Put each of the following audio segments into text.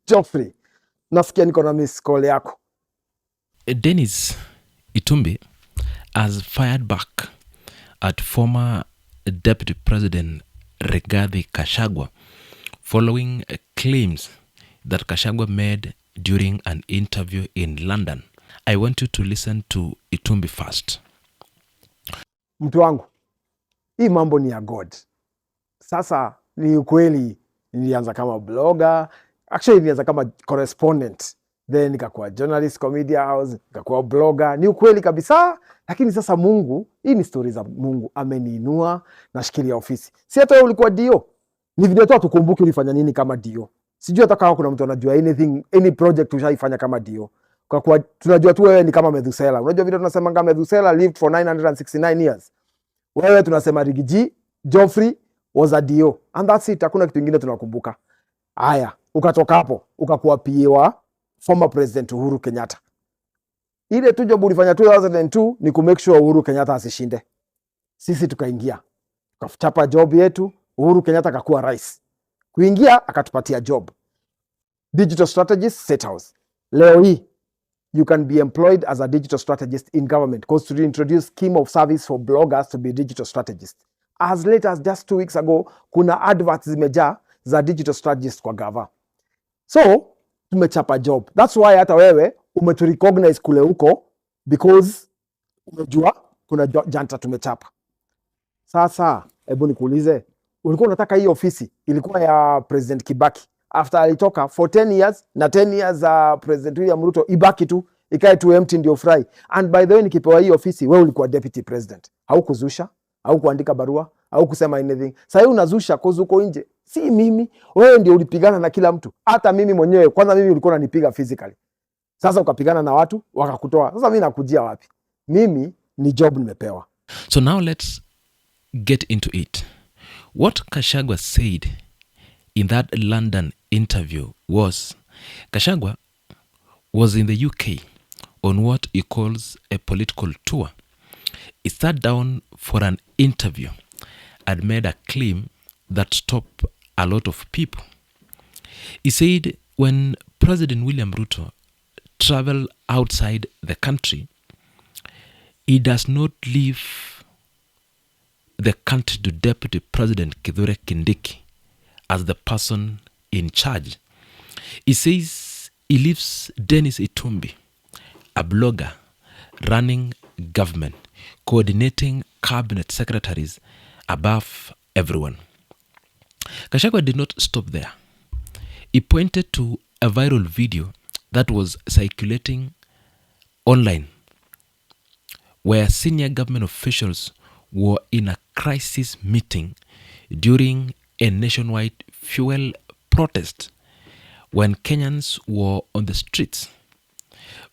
Joffrey. Nasikia niko na miss call yako. Dennis Itumbi has fired back at former Deputy President Rigathi Gachagua following claims that Gachagua made during an interview in London. I want you to listen to Itumbi first. Mtu wangu, hii mambo ni ya God. Sasa ni ukweli nilianza kama blogger, actually nilianza kama correspondent, then nikakuwa journalist kwa media house, nikakuwa blogger. Ni ukweli kabisa, lakini sasa Mungu, hii ni stories za Mungu, ameniinua na shikilia ofisi. Si hata wewe ulikuwa dio. Ni video tu atukumbuke ulifanya nini kama dio. Sijui hata kama kuna mtu anajua any project ushaifanya kama dio. Kwa kuwa tunajua tu wewe ni kama Methusela. Unajua vile tunasema kama Methusela lived for 969 years. Wewe tunasema Rigiji, Joffrey was a dio. And that's it. Hakuna kitu kingine tunakumbuka. Haya, ukatoka hapo, ukakuwa PA wa former President Uhuru Kenyatta. Ile tu job ulifanya 2002 ni ku make sure Uhuru Kenyatta asishinde. Sisi tukaingia. Tukachapa job yetu, Uhuru Kenyatta akakuwa rais. Kuingia akatupatia job. Digital strategist, State House. Leo hii you can be employed as a digital strategist in government because to introduce scheme of service for bloggers to be digital strategist. As late as just 2 weeks ago, kuna adverts zimejaa za digital strategist kwa gava. So, tumechapa job. That's why hata wewe umeturecognize kule huko because umejua kuna janta tumechapa. Sasa, hebu nikuulize, ulikuwa unataka hii ofisi ilikuwa ya President Kibaki. After alitoka for 10 years na 10 years President William Ruto ibaki tu, ikae tu empty ndio fry. And by the way nikipewa hii ofisi, wewe ulikuwa deputy president. Haukuzusha, haukuandika barua, haukusema anything. Sasa wewe unazusha cause uko nje. Si mimi, wewe ndio ulipigana na kila mtu. Hata mimi mwenyewe, kwanza mimi ulikuwa unanipiga physically. Sasa ukapigana na watu, wakakutoa. Sasa mimi nakujia wapi? Mimi ni job nimepewa. So now let's get into it. What Gachagua said in that London interview was Gachagua was in the UK on what he calls a political tour. He sat down for an interview and made a claim that stopped a lot of people. He said when President William Ruto traveled outside the country, he does not leave the country to Deputy President Kithure Kindiki as the person in charge. He says he leaves Dennis Itumbi, a blogger, running government, coordinating Cabinet Secretaries above everyone. Gachagua did not stop there. He pointed to a viral video that was circulating online where senior government officials were in a crisis meeting during a nationwide fuel protest when Kenyans were on the streets,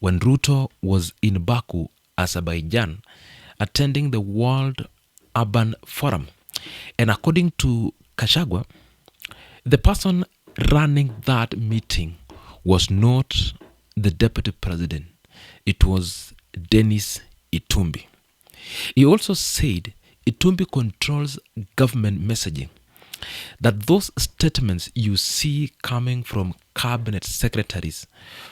when Ruto was in Baku, Azerbaijan, attending the World Urban Forum. And according to Gachagua, the person running that meeting was not the deputy president. It was Dennis Itumbi. He also said Itumbi controls government messaging, that those statements you see coming from cabinet secretaries,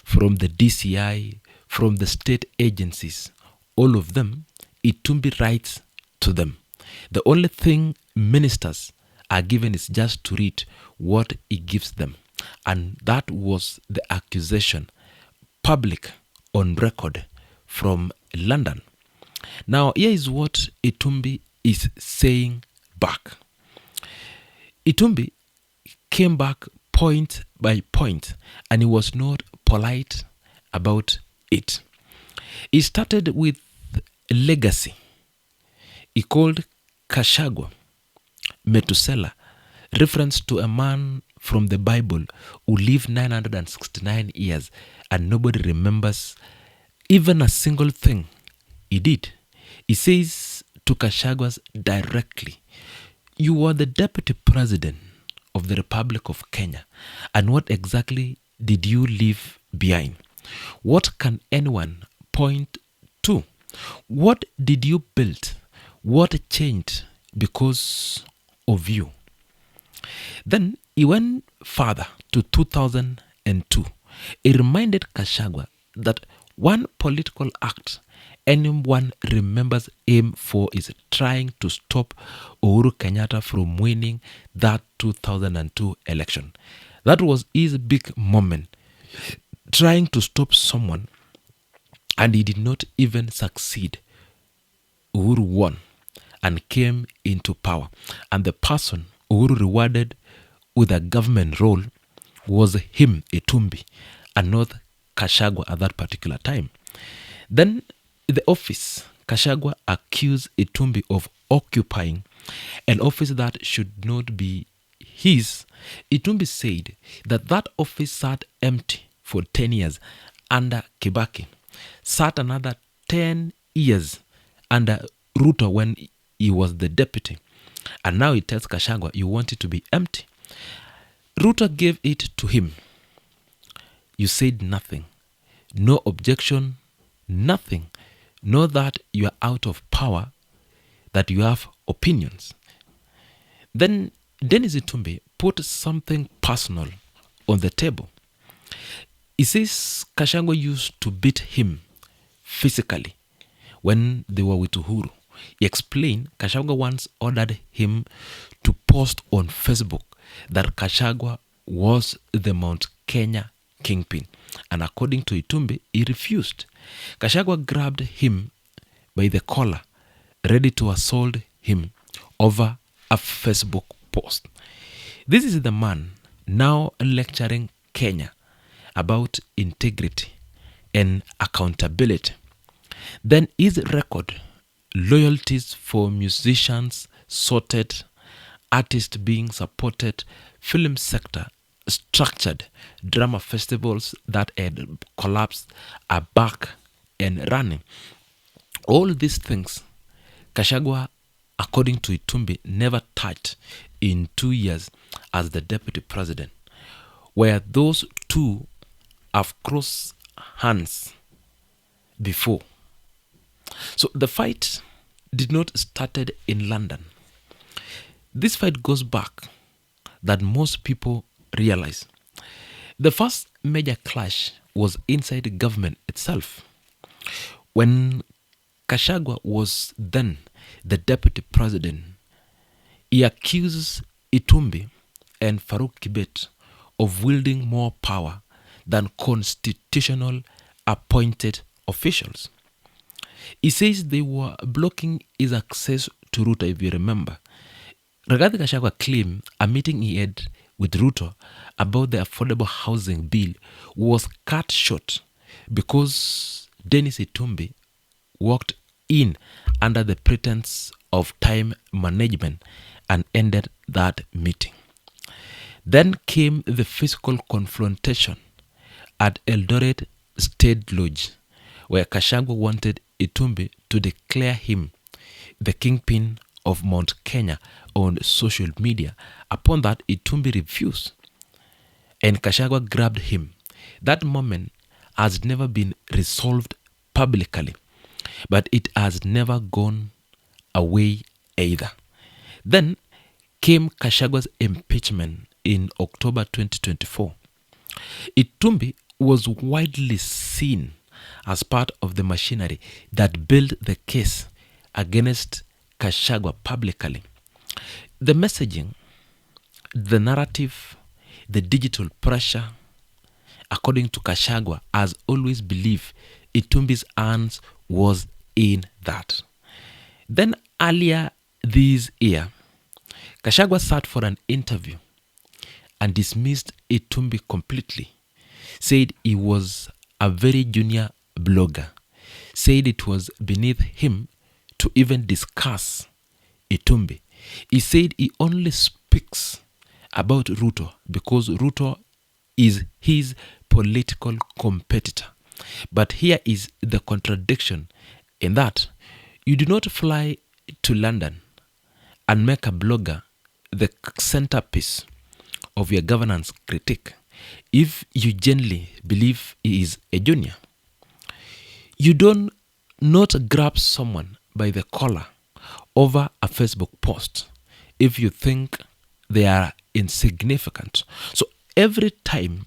from the DCI, from the state agencies, all of them, Itumbi writes to them. The only thing ministers are given is just to read what he gives them. And that was the accusation, public, on record, from London. Now, here is what Itumbi is saying back. Itumbi came back point by point, and he was not polite about it. He started with legacy. He called Gachagua Methuselah, reference to a man from the Bible who lived 969 years and nobody remembers even a single thing he did. He says to Gachagua directly, you are the deputy president of the Republic of Kenya, and what exactly did you leave behind? What can anyone point to? What did you build? What changed because of you? Then he went further to 2002. He reminded Gachagua that one political act anyone remembers him for is trying to stop Uhuru Kenyatta from winning that 2002 election. That was his big moment, trying to stop someone, and he did not even succeed. Uhuru won and came into power, and the person Uhuru rewarded with a government role was him, Itumbi, and not Gachagua at that particular time. Then in the office, Gachagua accused Itumbi of occupying an office that should not be his. Itumbi said that that office sat empty for 10 years under Kibaki, sat another 10 years under Ruto when he was the deputy, and now he tells Gachagua, you want it to be empty. Ruto gave it to him. You said nothing, no objection, nothing. Know that you are out of power, that you have opinions. Then Dennis Itumbi put something personal on the table. He says Gachagua used to beat him physically when they were with Uhuru. He explained Gachagua once ordered him to post on Facebook that Gachagua was the Mount Kenya kingpin. And according to Itumbi, he refused. Gachagua grabbed him by the collar, ready to assault him over a Facebook post. This is the man now lecturing Kenya about integrity and accountability. Then his record, loyalties for musicians sorted, artists being supported, film sector structured, drama festivals that had collapsed are back and running. All these things, Gachagua, according to Itumbi, never touched in 2 years as the deputy president, where those two have crossed hands before. So the fight did not started in London. This fight goes back that most people realize. The first major clash was inside the government itself. When Gachagua was then the deputy president, he accuses Itumbi and Farouk Kibet of wielding more power than constitutional appointed officials. He says they were blocking his access to Ruto, if you remember. Rigathi Gachagua claimed a meeting he had with Ruto about the affordable housing bill was cut short because Dennis Itumbi walked in under the pretense of time management and ended that meeting. Then came the physical confrontation at Eldoret State Lodge, where Gachagua wanted Itumbi to declare him the kingpin of Mount Kenya on social media. Upon that, Itumbi refused, and Gachagua grabbed him. That moment has never been resolved publicly, but it has never gone away either. Then came Gashagua's impeachment in October 2024. Itumbi was widely seen as part of the machinery that built the case against Gachagua publicly. The messaging, the narrative, the digital pressure, according to Gachagua, has always believed Itumbi's hands was in that. Then earlier this year, Gachagua sat for an interview and dismissed Itumbi completely, said he was a very junior blogger, said it was beneath him to even discuss Itumbi. He said he only speaks about Ruto because Ruto is his political competitor. But here is the contradiction in that you do not fly to London and make a blogger the centerpiece of your governance critique if you genuinely believe he is a junior. You don't not grab someone by the collar over a Facebook post if you think they are insignificant. So every time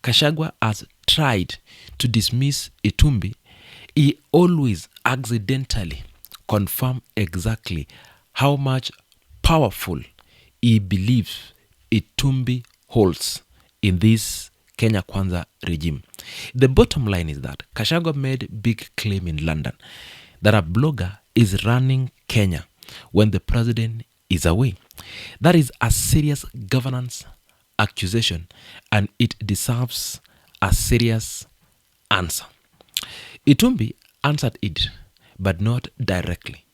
Gachagua has tried to dismiss Itumbi, he always accidentally confirmed exactly how much powerful he believes Itumbi holds in this Kenya Kwanza regime. The bottom line is that Gachagua made big claim in London that a blogger is running Kenya when the president is away. That is a serious governance accusation, and it deserves a serious answer. Itumbi answered it, but not directly.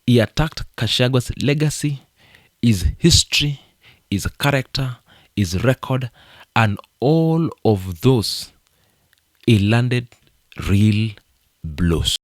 He attacked Gashagua's legacy, his history, his character, his record, and all of those he landed real blows.